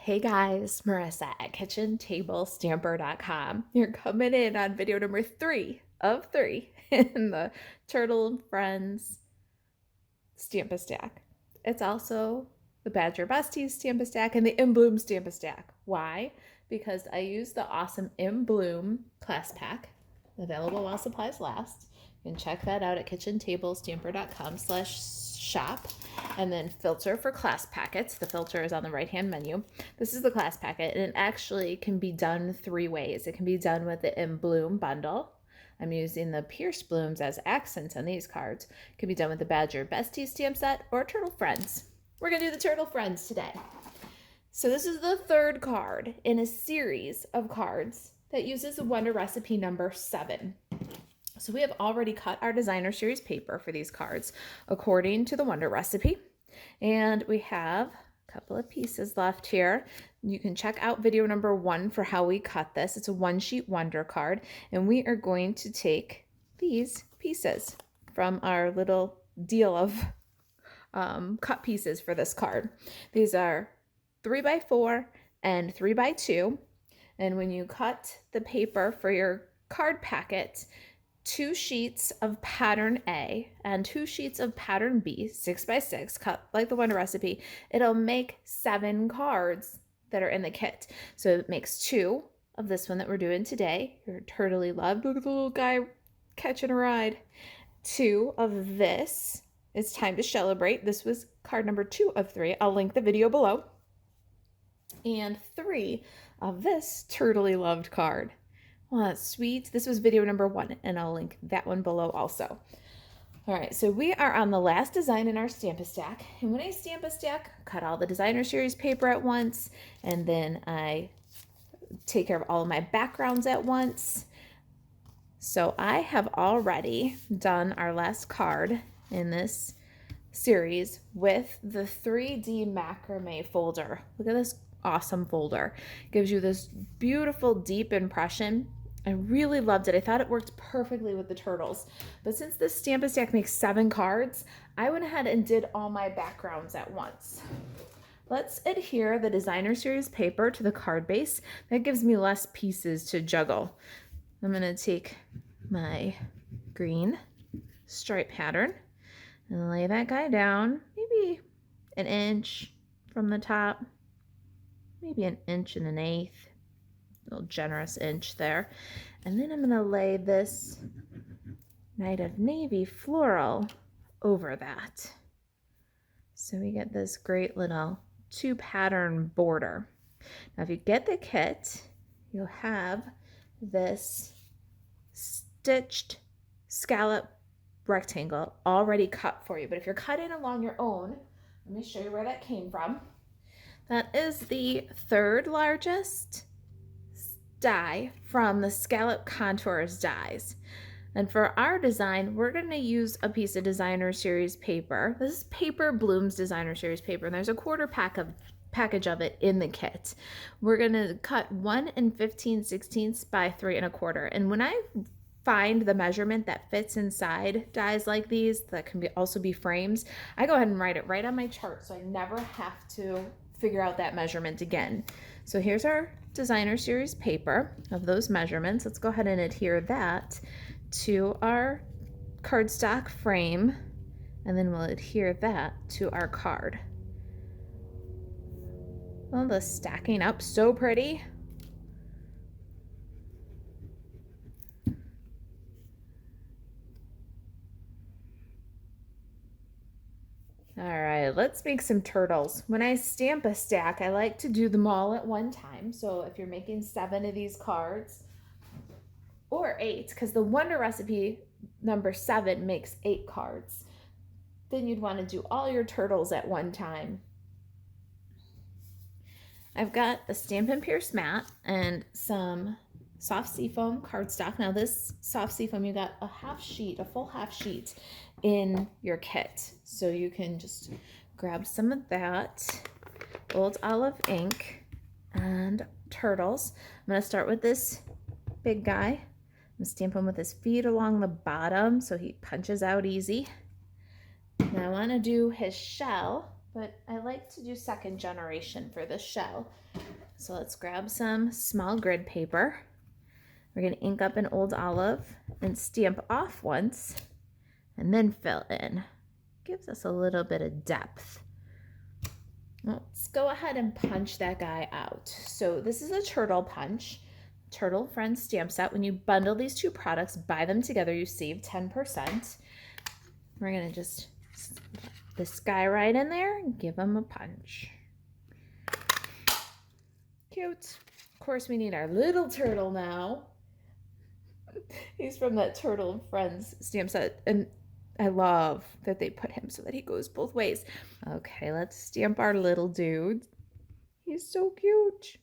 Hey guys, Marissa at kitchentablestamper.com. You're coming in on video number 3 of 3 in the Turtle and Friends Stamp-A-Stack. It's also the Badger Besties Stamp-A-Stack and the In Bloom Stamp-A-Stack. Why? Because I use the awesome In Bloom class pack, available while supplies last. You can check that out at kitchentablestamper.com/shop. And then filter for class packets. The filter is on the right-hand menu. This is the class packet, and it actually can be done 3 ways. It can be done with the In Bloom bundle. I'm using the Pierce Blooms as accents on these cards. It can be done with the Badger Besties stamp set or Turtle Friends. We're going to do the Turtle Friends today. So this is the 3rd card in a series of cards that uses the Wonder Recipe number 7. So we have already cut our designer series paper for these cards according to the Wonder Recipe. And we have a couple of pieces left here. You can check out video number 1 for how we cut this. It's a 1-sheet Wonder card. And we are going to take these pieces from our little deal of cut pieces for this card. These are 3x4 and 3x2. And when you cut the paper for your card packet, 2 sheets of pattern A and 2 sheets of pattern B, 6x6, cut like the Wonder Recipe, it'll make 7 cards that are in the kit. So it makes 2 of this one that we're doing today. Your turtley loved. Look at the little guy catching a ride. 2 of this. It's time to celebrate. This was card number 2 of 3. I'll link the video below. And 3 of this turtley loved card. Oh, that's sweet. This was video number 1, and I'll link that one below also. All right, so we are on the last design in our Stamp-A-Stack. And when I Stamp-A-Stack, cut all the designer series paper at once, and then I take care of all of my backgrounds at once. So I have already done our last card in this series with the 3D macrame folder. Look at this awesome folder. Gives you this beautiful deep impression. I really loved it. I thought it worked perfectly with the turtles. But since this Stamp-A-Stack makes 7 cards, I went ahead and did all my backgrounds at once. Let's adhere the designer series paper to the card base. That gives me less pieces to juggle. I'm going to take my green stripe pattern and lay that guy down maybe an inch from the top, maybe an inch and an eighth. Little generous inch there. And then I'm going to lay this Night of Navy floral over that. So we get this great little 2 pattern border. Now if you get the kit, you'll have this stitched scallop rectangle already cut for you. But if you're cutting along your own, let me show you where that came from. That is the 3rd largest die from the Scallop Contours dies. And for our design, we're going to use a piece of designer series paper. This is Paper Blooms designer series paper, and there's a 1/4 package of it in the kit. We're going to cut 1 15/16 by 3 1/4. And when I find the measurement that fits inside dies like these that can also be frames, I go ahead and write it right on my chart so I never have to figure out that measurement again. So here's our designer series paper of those measurements. Let's go ahead and adhere that to our cardstock frame, and then we'll adhere that to our card. Well, the stacking up so pretty. All right, let's make some turtles. When I Stamp-A-Stack, I like to do them all at one time. So if you're making 7 of these cards, or 8, because the Wonder Recipe number 7 makes 8 cards, then you'd want to do all your turtles at one time. I've got a Stampin' Pierce mat and some soft seafoam cardstock. Now this soft seafoam, you got a full half sheet in your kit. So you can just grab some of that. Old olive ink and turtles. I'm going to start with this big guy. I'm going to stamp him with his feet along the bottom so he punches out easy. Now I want to do his shell, but I like to do 2nd generation for the shell. So let's grab some small grid paper. We're going to ink up an old olive and stamp off once and then fill in. Gives us a little bit of depth. Let's go ahead and punch that guy out. So this is a turtle punch, Turtle Friends stamp set. When you bundle these two products, buy them together, you save 10%. We're going to just put this guy right in there and give him a punch. Cute. Of course, we need our little turtle now. He's from that Turtle Friends stamp set, and I love that they put him so that he goes both ways. Okay, let's stamp our little dude. He's so cute.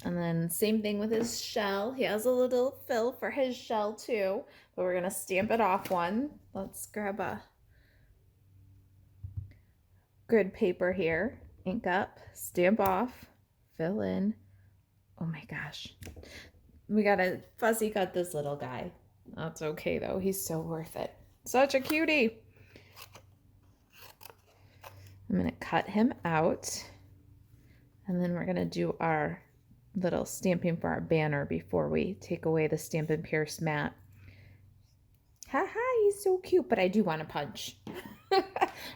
And then same thing with his shell. He has a little fill for his shell too, but we're gonna stamp it off one. Let's grab a grid paper here, ink up, stamp off, fill in. Oh my gosh. We gotta fussy cut this little guy. That's okay though, he's so worth it. Such a cutie. I'm gonna cut him out, and then we're gonna do our little stamping for our banner before we take away the Stampin' Pierce mat. Haha, he's so cute, but I do want to punch. All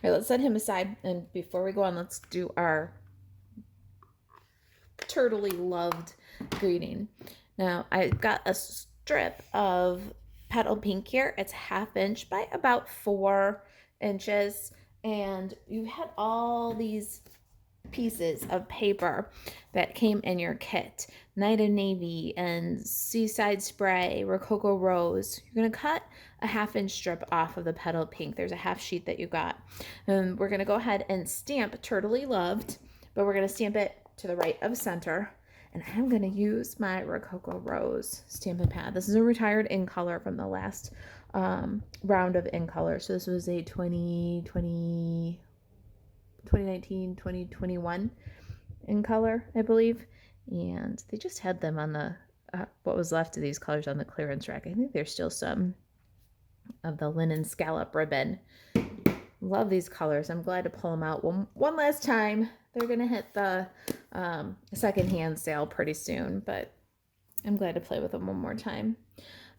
right, let's set him aside, and before we go on, let's do our turtly loved greeting. Now, I've got a strip of petal pink here. It's 1/2 inch by about 4 inches, and you had all these pieces of paper that came in your kit. Night of Navy and Seaside Spray, Rococo Rose. You're going to cut a 1/2 inch strip off of the petal pink. There's a half sheet that you got. And we're going to go ahead and stamp Turtly Loved, but we're going to stamp it to the right of center. And I'm going to use my Rococo Rose stamping pad. This is a retired in color from the last round of in color. So this was a 2019, 2021 in color, I believe. And they just had them on the, what was left of these colors on the clearance rack. I think there's still some of the linen scallop ribbon. Love these colors. I'm glad to pull them out one last time. They're going to hit the secondhand sale pretty soon, but I'm glad to play with them one more time.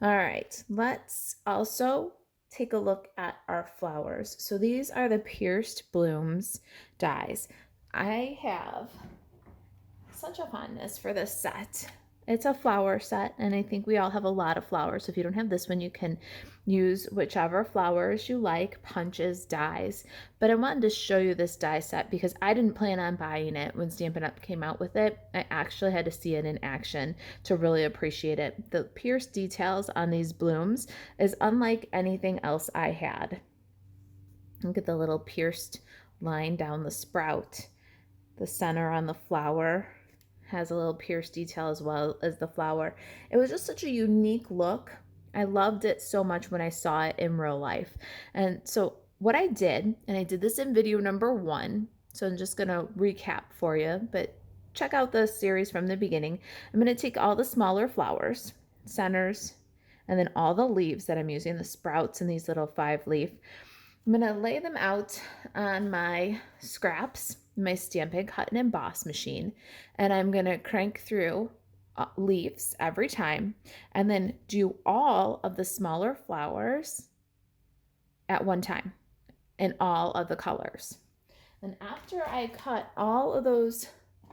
All right, let's also take a look at our flowers. So these are the Pierced Blooms dies. I have such a fondness for this set. It's a flower set, and I think we all have a lot of flowers. So if you don't have this one, you can use whichever flowers you like, punches, dies. But I wanted to show you this die set because I didn't plan on buying it when Stampin' Up! Came out with it. I actually had to see it in action to really appreciate it. The pierced details on these blooms is unlike anything else I had. Look at the little pierced line down the sprout. The center on the flower has a little pierced detail as well as the flower. It was just such a unique look. I loved it so much when I saw it in real life. And so what I did, and I did this in video number 1, so I'm just going to recap for you, but check out the series from the beginning. I'm going to take all the smaller flowers, centers, and then all the leaves that I'm using, the sprouts and these little 5-leaf. I'm going to lay them out on my scraps, my Stampin' Cut and Emboss machine, and I'm going to crank through leaves every time and then do all of the smaller flowers at one time in all of the colors. And after I cut all of those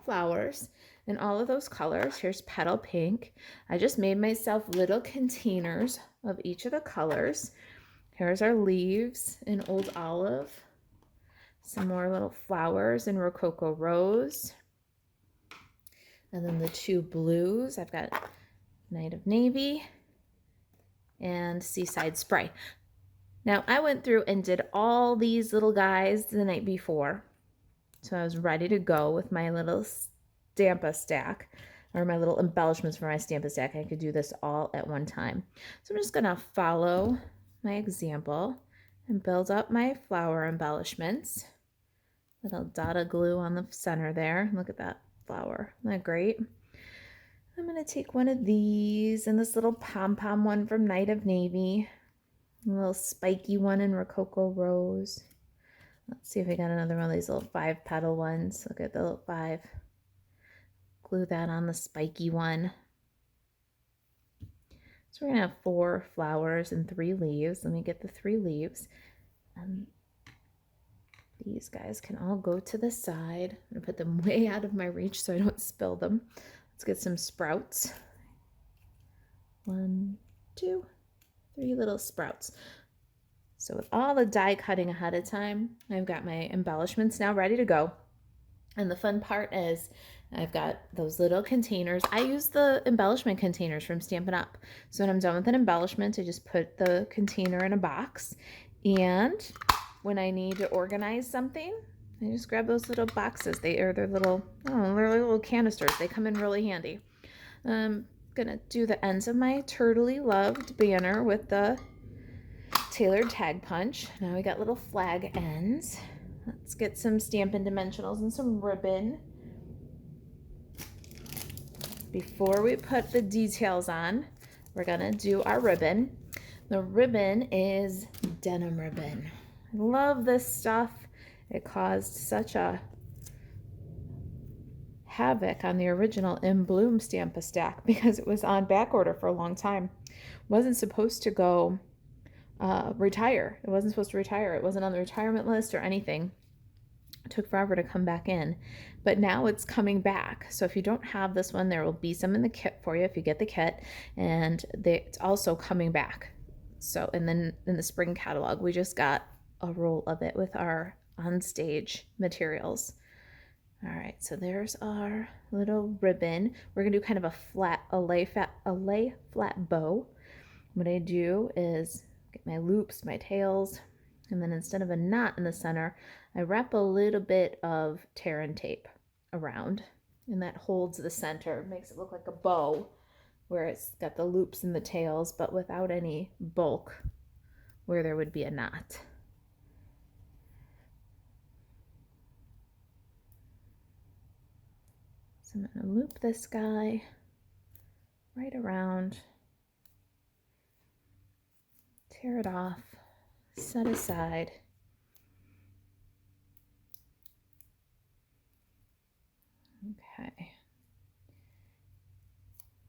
flowers in all of those colors, here's petal pink. I just made myself little containers of each of the colors. Here's our leaves in Old Olive. Some more little flowers in Rococo Rose. And then the 2 blues. I've got Night of Navy and Seaside Spray. Now, I went through and did all these little guys the night before. So I was ready to go with my little Stampa stack, or my little embellishments for my Stampa stack. I could do this all at one time. So I'm just going to follow my example and build up my flower embellishments. Little dot of glue on the center there. Look at that flower. Isn't that great? I'm going to take one of these and this little pom-pom one from Night of Navy. A little spiky one in Rococo Rose. Let's see if I got another one of these little 5-petal ones. Look at the little 5. glue that on the spiky one. So we're gonna have 4 flowers and 3 leaves. Let me get the 3 leaves. These guys can all go to the side. I'm gonna put them way out of my reach so I don't spill them. Let's get some sprouts. 1, 2, 3 little sprouts. So with all the die cutting ahead of time, I've got my embellishments now ready to go. And the fun part is I've got those little containers. I use the embellishment containers from Stampin' Up. So when I'm done with an embellishment, I just put the container in a box. And when I need to organize something, I just grab those little boxes. They're little canisters. They come in really handy. I'm gonna do the ends of my Turtley Loved banner with the tailored tag punch. Now we got little flag ends. Let's get some Stampin' Dimensionals and some ribbon. Before we put the details on, we're gonna do our ribbon. The ribbon is denim ribbon. I love this stuff. It caused such a havoc on the original In Bloom Stamp-A-Stack because it was on back order for a long time. Wasn't supposed to go retire. It wasn't supposed to retire. It wasn't on the retirement list or anything. It took forever to come back in, but now it's coming back. So if you don't have this one, there will be some in the kit for you if you get the kit, and it's also coming back. So, and then in the spring catalog, we just got a roll of it with our on-stage materials. All right, so there's our little ribbon. We're gonna do kind of a lay flat bow. What I do is get my loops, my tails, and then instead of a knot in the center, I wrap a little bit of tear and tape around, and that holds the center, makes it look like a bow where it's got the loops and the tails, but without any bulk where there would be a knot. So I'm gonna loop this guy right around, tear it off, set aside. Okay,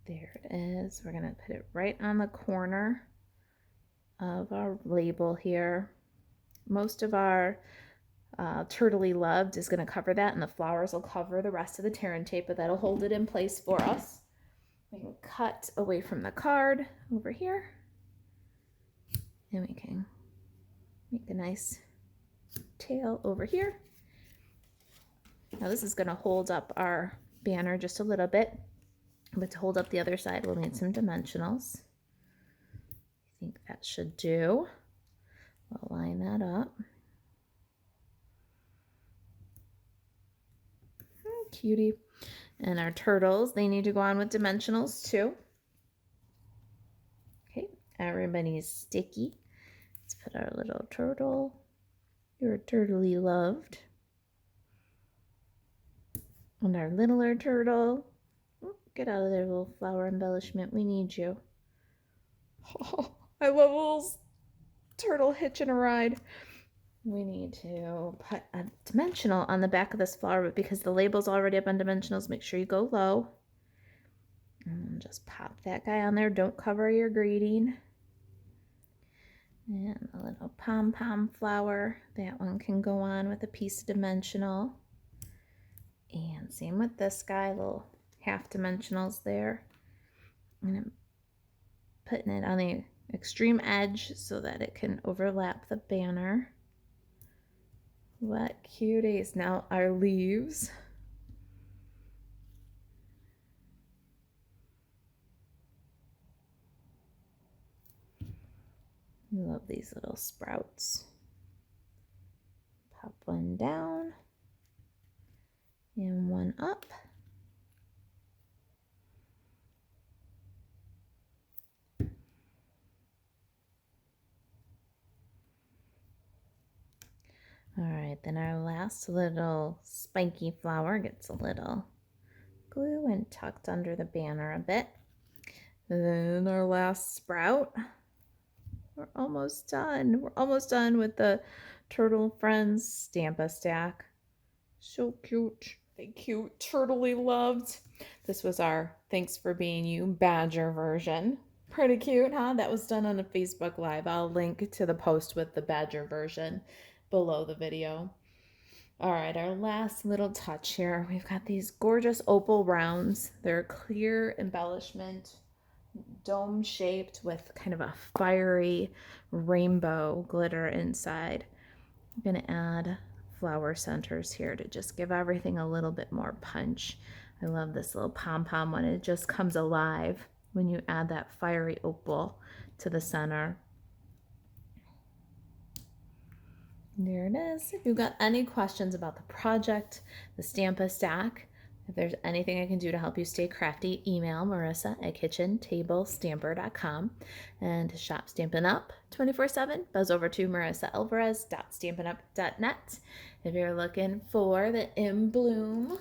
there it is. We're gonna put it right on the corner of our label here. Most of our Turtley Loved is gonna cover that, and the flowers will cover the rest of the tear and tape, but that'll hold it in place for us. We can cut away from the card over here, and we can make a nice tail over here. Now this is going to hold up our banner just a little bit, but to hold up the other side, we'll need some dimensionals. I think that should do. We'll line that up. Oh, cutie. And our turtles, they need to go on with dimensionals too. Okay, everybody's sticky. Let's put our little turtle. You're Turtley Loved. And our littler turtle. Oh, get out of there, little flower embellishment. We need you. Oh, I love a little turtle hitching a ride. We need to put a dimensional on the back of this flower, but because the label's already up on dimensionals, make sure you go low. And just pop that guy on there. Don't cover your greeting. And a little pom-pom flower. That one can go on with a piece of dimensional. And same with this guy, little half dimensionals there. And I'm putting it on the extreme edge so that it can overlap the banner. What cuties. Now our leaves. I love these little sprouts. Pop one down and one up. All right, then our last little spiky flower gets a little glue and tucked under the banner a bit. And then our last sprout. We're almost done. We're almost done with the Turtle Friends Stamp-A-Stack. So cute. They cute, turtley loved. This was our Thanks for Being You badger version. Pretty cute, huh? That was done on a Facebook Live. I'll link to the post with the badger version below the video. All right, our last little touch here. We've got these gorgeous opal rounds. They're clear embellishment, dome shaped with kind of a fiery rainbow glitter inside. I'm gonna add flower centers here to just give everything a little bit more punch. I love this little pom-pom one. It just comes alive when you add that fiery opal to the center. There it is. If you've got any questions about the project, the Stampa Stack, if there's anything I can do to help you stay crafty, email Marisa at kitchentablestamper.com. And to shop Stampin' Up 24/7, buzz over to marisaalvarez.stampinup.net. If you're looking for the In Bloom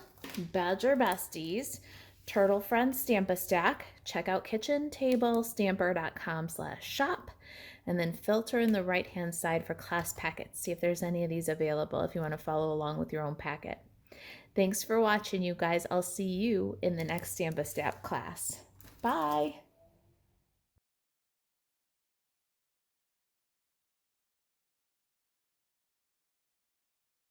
Badger Besties Turtle Friend Stampa Stack, check out kitchentablestamper.com/shop. And then filter in the right-hand side for class packets. See if there's any of these available if you want to follow along with your own packet. Thanks for watching, you guys. I'll see you in the next Stampa Stack class. Bye.